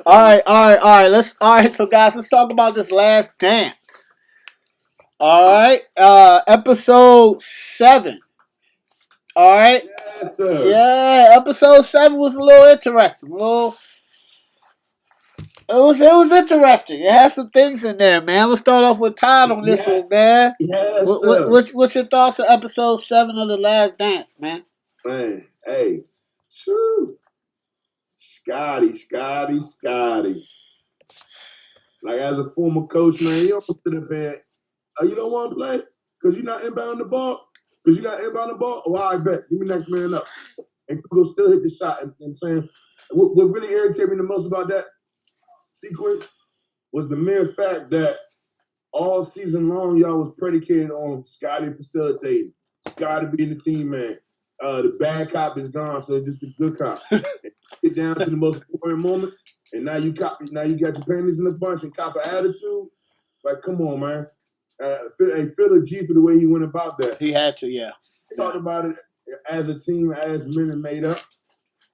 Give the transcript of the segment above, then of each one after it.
All right. So guys, let's talk about this Last Dance. All right, episode 7. All right, Yes, sir. yeah, episode 7 was a little interesting. It was interesting. It had some things in there, man. We'll start off with Todd on this Yeah, one, man. yes, sir. What's your thoughts on episode 7 of the Last Dance, man? Man, hey, shoo. Scottie. Like, as a former coach, man, you don't sit up here. Oh, you don't want to play? Because you're not inbound the ball? Because you got inbound the ball? Oh, I bet. Give me next man up. And go still hit the shot. And I'm saying, what really irritated me the most about that sequence was the mere fact that all season long, y'all was predicated on Scottie facilitating, Scottie being the team man. The bad cop is gone, so it's just a good cop. Get down to the most important moment, and now you got your panties in a bunch and cop an attitude. Like, come on, man. Phil G for the way he went about that. He had to, yeah. Talked about it as a team, as men and made up,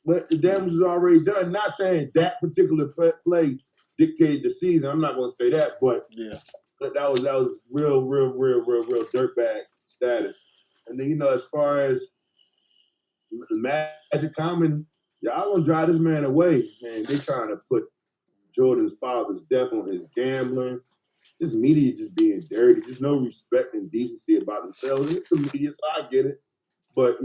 but the damage is already done. Not saying that particular play dictated the season. I'm not going to say that, but yeah. But that was real dirtbag status. And then, as far as Magic Common, y'all gonna drive this man away, man. They trying to put Jordan's father's death on his gambling. Just media just being dirty. Just no respect and decency about themselves. It's the media, so I get it. But,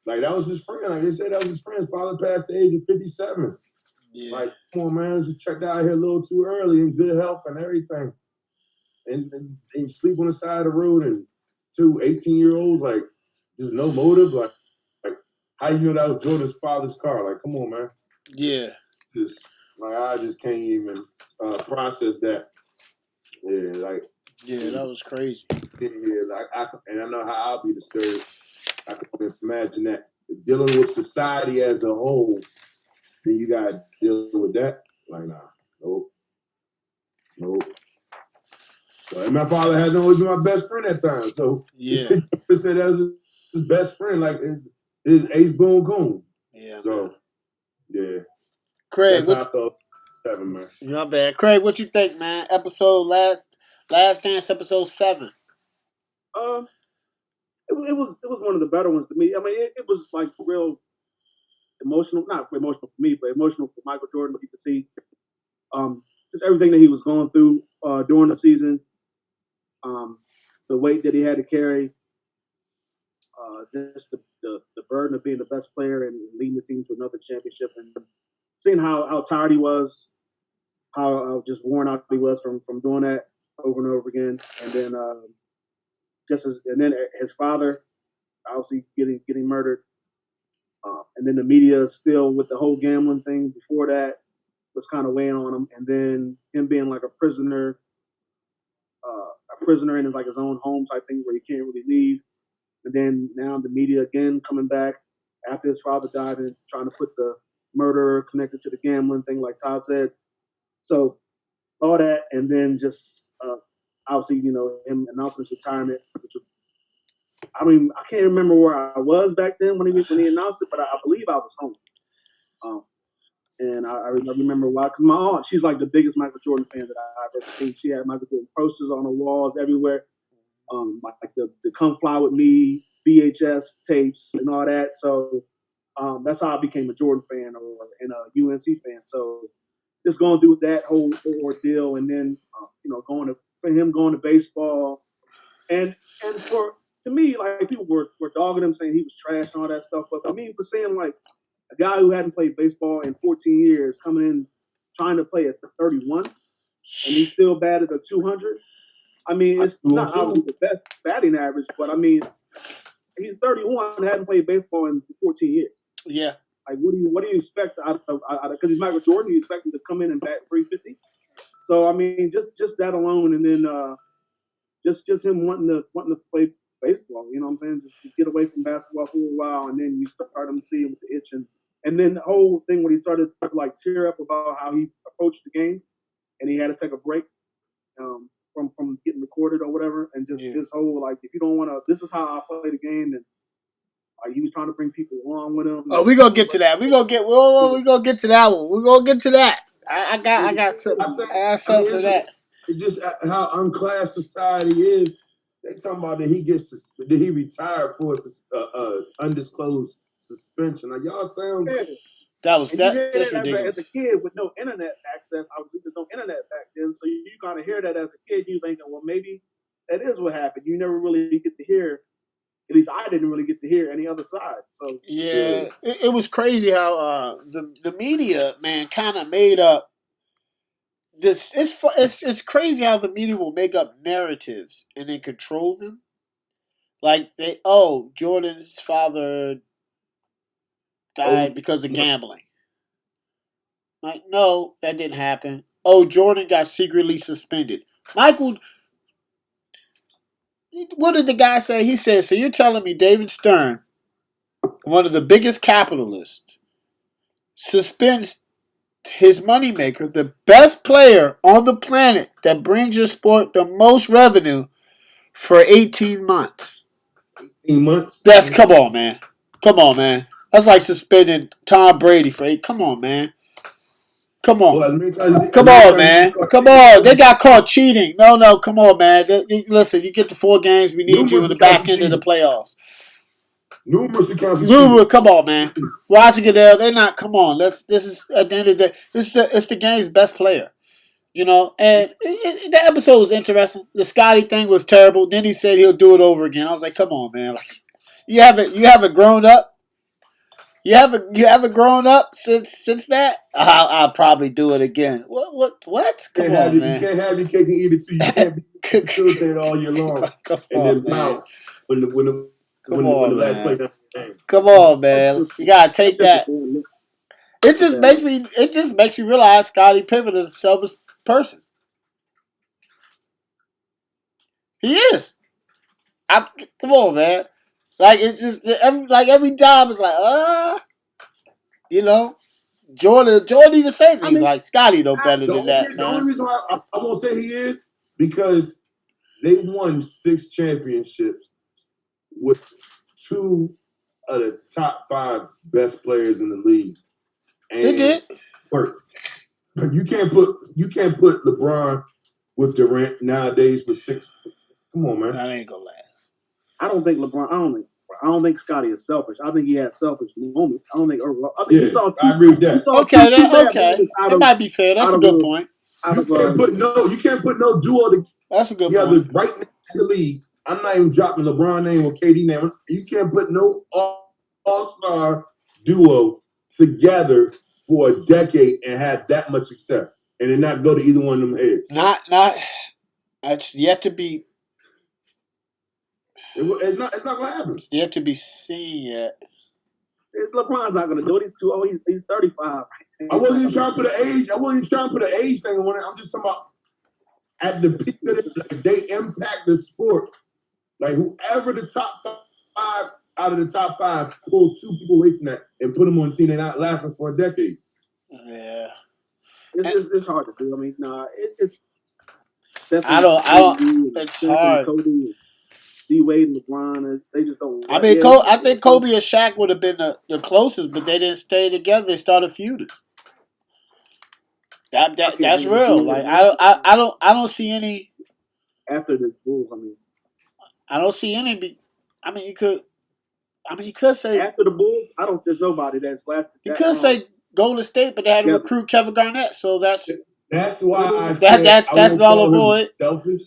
like, that was his friend. Like they said, that was his friend's father passed the age of 57. Yeah. Like, come on, man. You checked out here a little too early in good health and everything. And sleep on the side of the road, and 2 18-year-olds, like, just no motive. Like how you know that was Jordan's father's car? Like, come on, man. Yeah. I just can't even process that. Yeah, like. Yeah, that was crazy. Yeah, like I know how I'll be disturbed. I can imagine that dealing with society as a whole. Then you gotta deal with that. Like, nah, nope. So, and my father had always been my best friend at times. So yeah, he said that was his best friend, like his ace boom coon. Yeah. So yeah, Craig, that's how I felt. 7, man. Not bad, Craig. What you think, man? Last Dance, episode 7. It was one of the better ones to me. I mean, it was like real emotional, not emotional for me, but emotional for Michael Jordan. You could see just everything that he was going through during the season, the weight that he had to carry, just the burden of being the best player and leading the team to another championship, and seeing how tired he was, how just worn out he was from doing that over and over again, and then his father obviously getting murdered, and then the media still with the whole gambling thing before that was kind of weighing on him, and then him being like a prisoner in like his own home type thing where he can't really leave, and then now the media again coming back after his father died and trying to put the murder connected to the gambling thing, like Todd said. So all that, and then just obviously, him announcing his retirement, which was, I can't remember where I was back then when he announced it, but I believe I was home. And I remember why, because my aunt, she's like the biggest Michael Jordan fan that I've ever seen. She had Michael Jordan posters on the walls everywhere, like the "Come Fly with Me" VHS tapes and all that. So that's how I became a Jordan fan and a UNC fan. So just going through that whole ordeal, and then going to baseball, and to me, like, people were dogging him, saying he was trash and all that stuff. But for me, for saying, like, a guy who hadn't played baseball in 14 years coming in trying to play at the 31, and he's still batted at 200. I mean, it's not obviously the best batting average, but I mean, he's 31 and hadn't played baseball in 14 years. Yeah. Like, what do you expect out of because he's Michael Jordan, you expect him to come in and bat 350? So I mean, just that alone, and then just him wanting to play baseball. You know what I'm saying? Just to get away from basketball for a while, and then you start him seeing with the itch, and then the whole thing when he started to like tear up about how he approached the game, and he had to take a break from getting recorded or whatever, and just his whole, like, if you don't want to, this is how I play the game, and like, he was trying to bring people along with him. Oh, we gonna get to that. We gonna get to that one. We gonna get to that. I got something. I got something for that. It's just how unclassed society is. They talking about that he retired for undisclosed suspension. Like y'all sound. That's As ridiculous. a kid with no internet access, obviously there's no internet back then, so you kind of hear that as a kid. You thinking, well, maybe that is what happened. You never really get to hear. At least I didn't really get to hear any other side. So yeah. It was crazy how the media, man, kind of made up this. It's crazy how the media will make up narratives and then control them. Like Jordan's father died because of gambling. Like, no, that didn't happen. Oh, Jordan got secretly suspended. Michael, what did the guy say? He said, so you're telling me David Stern, one of the biggest capitalists, suspends his moneymaker, the best player on the planet that brings your sport the most revenue, for 18 months. 18 months? Come on, man. Come on, man. That's like suspending Tom Brady for 8. Come on, man. Come on. Come on, man. Come on. They got caught cheating. No. Come on, man. Listen, you get the 4 games. We need you in the back end of the playoffs. Numerous accounts. Come on, man. Roger Goodell, they're not. Come on. This is, at the end of the day, it's the game's best player. You know, and the episode was interesting. The Scottie thing was terrible. Then he said he'll do it over again. I was like, come on, man. Like, you haven't grown up. You haven't grown up since that. I'll probably do it again. What? Come on, man. You can't have your cake and eat it too. You can't be facilitated all year long and then bounce when the last play down. Come on, man. You gotta take that. It just makes me realize Scottie Pippen is a selfish person. He is. Come on, man. Like it's just every time it's like, you know, Jordan even says he's like Scottie no better than that. The only reason why I won't say he is because they won 6 championships with 2 of the top 5 best players in the league. And they did. Work. You can't put LeBron with Durant nowadays for 6. Come on, man. That ain't gonna last. I don't think Scottie is selfish. I think he had selfish moments. I don't think. I agree with that. Okay. That might be fair. That's a good point. You can't put no duo. That's a good point. Right in the league. I'm not even dropping LeBron name or KD name. You can't put no all-star duo together for a decade and have that much success and then not go to either one of them heads. It's yet to be. It's not going to happen. It's yet to be seen yet. LeBron's not going to do it. He's too old. He's 35. I wasn't even trying to put an age. I wasn't even trying to put an age thing on it. I'm just talking about at the peak of it, like they impact the sport. Like whoever the top 5 out of the top 5 pull 2 people away from that and put them on a team, they're not lasting for a decade. Yeah, it's hard to do. I mean, it's. I don't. It's hard. Kobe, D-Wade and LeBron, they just don't. I mean, I think Kobe and Shaq would have been the closest, but they didn't stay together. They started feuding. That's real. Like I don't see any after the Bulls. I mean, I don't see any. You could say after the Bulls. There's nobody that's lasted. You could say Golden State, but they had to recruit Kevin Garnett, so that's why I said that's null and void. Selfish.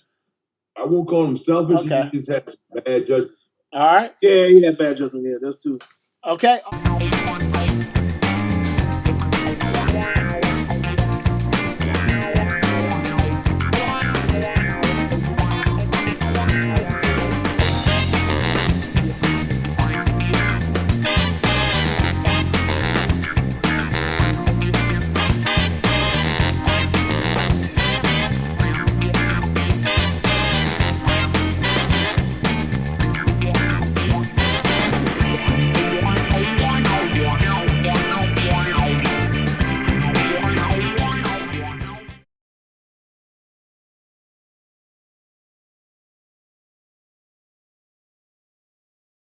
I won't call him selfish. Okay. He just has bad judgment. All right. Yeah, he had bad judgment. Yeah, those 2. Okay.